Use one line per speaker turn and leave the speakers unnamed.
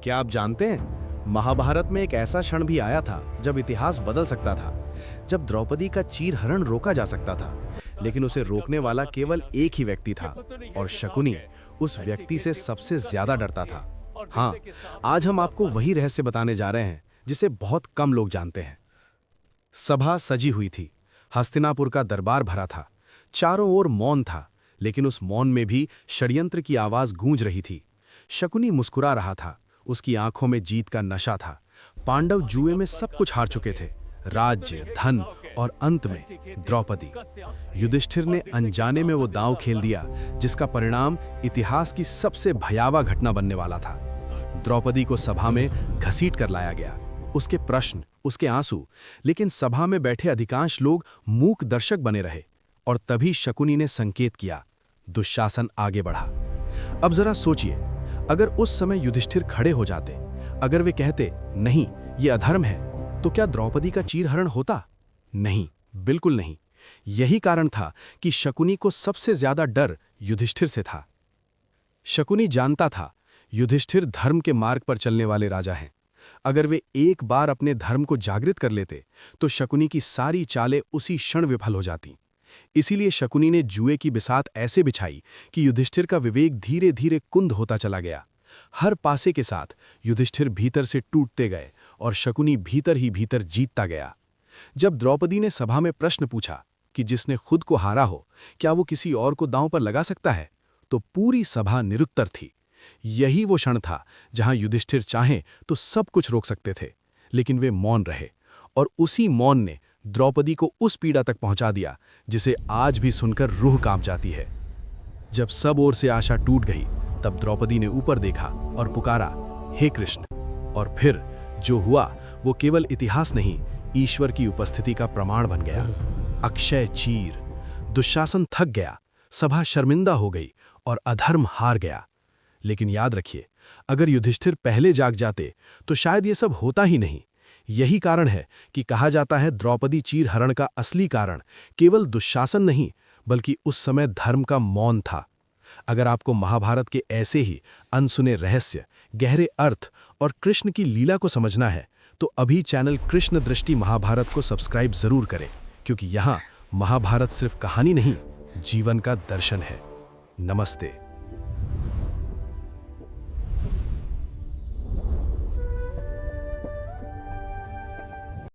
क्या आप जानते हैं, महाभारत में एक ऐसा क्षण भी आया था जब इतिहास बदल सकता था, जब द्रौपदी का चीरहरण रोका जा सकता था, लेकिन उसे रोकने वाला केवल एक ही व्यक्ति था और शकुनी उस व्यक्ति से सबसे ज्यादा डरता था। हाँ, आज हम आपको वही रहस्य बताने जा रहे हैं जिसे बहुत कम लोग जानते हैं। सभा सजी हुई थी, हस्तिनापुर का दरबार भरा था, चारों ओर मौन था, लेकिन उस मौन में भी षड्यंत्र की आवाज गूंज रही थी। शकुनी मुस्कुरा रहा था, उसकी आंखों में जीत का नशा था। पांडव जुए में सब कुछ हार चुके थे, राज्य, धन और अंत में द्रौपदी। युधिष्ठिर ने अनजाने में वो दांव खेल दिया जिसका परिणाम इतिहास की सबसे भयावह घटना बनने वाला था। द्रौपदी को सभा में घसीट कर लाया गया, उसके प्रश्न, उसके आंसू, लेकिन सभा में बैठे अधिकांश लोग मूक दर्शक बने रहे। और तभी शकुनी ने संकेत किया, दुशासन आगे बढ़ा। अब जरा सोचिए, अगर उस समय युधिष्ठिर खड़े हो जाते, अगर वे कहते नहीं ये अधर्म है, तो क्या द्रौपदी का चीरहरण होता? नहीं, बिल्कुल नहीं। यही कारण था कि शकुनी को सबसे ज्यादा डर युधिष्ठिर से था। शकुनी जानता था युधिष्ठिर धर्म के मार्ग पर चलने वाले राजा हैं। अगर वे एक बार अपने धर्म को जागृत कर लेते तो शकुनी की सारी चालें उसी क्षण विफल हो जाती। इसीलिए शकुनी ने जुए की बिसात ऐसे बिछाई कि युधिष्ठिर का विवेक धीरे धीरे कुंद होता चला गया। हर पासे के साथ युधिष्ठिर भीतर से टूटते गए और शकुनी भीतर ही भीतर जीतता गया। जब द्रौपदी ने सभा में प्रश्न पूछा कि जिसने खुद को हारा हो, क्या वो किसी और को दांव पर लगा सकता है, तो पूरी सभा निरुत्तर थी। यही वो क्षण था जहां युधिष्ठिर चाहें तो सब कुछ रोक सकते थे, लेकिन वे मौन रहे। और उसी मौन ने द्रौपदी को उस पीड़ा तक पहुंचा दिया जिसे आज भी सुनकर रूह कांप जाती है। जब सब ओर से आशा टूट गई, तब द्रौपदी ने ऊपर देखा और पुकारा, हे कृष्ण। और फिर जो हुआ वो केवल इतिहास नहीं, ईश्वर की उपस्थिति का प्रमाण बन गया। अक्षय चीर। दुशासन थक गया, सभा शर्मिंदा हो गई और अधर्म हार गया। लेकिन याद रखिए, अगर युधिष्ठिर पहले जाग जाते तो शायद ये सब होता ही नहीं। यही कारण है कि कहा जाता है द्रौपदी चीरहरण का असली कारण केवल दुशासन नहीं, बल्कि उस समय धर्म का मौन था। अगर आपको महाभारत के ऐसे ही अनसुने रहस्य, गहरे अर्थ और कृष्ण की लीला को समझना है, तो अभी चैनल कृष्ण दृष्टि महाभारत को सब्सक्राइब जरूर करें, क्योंकि यहाँ महाभारत सिर्फ कहानी नहीं, जीवन का दर्शन है। नमस्ते।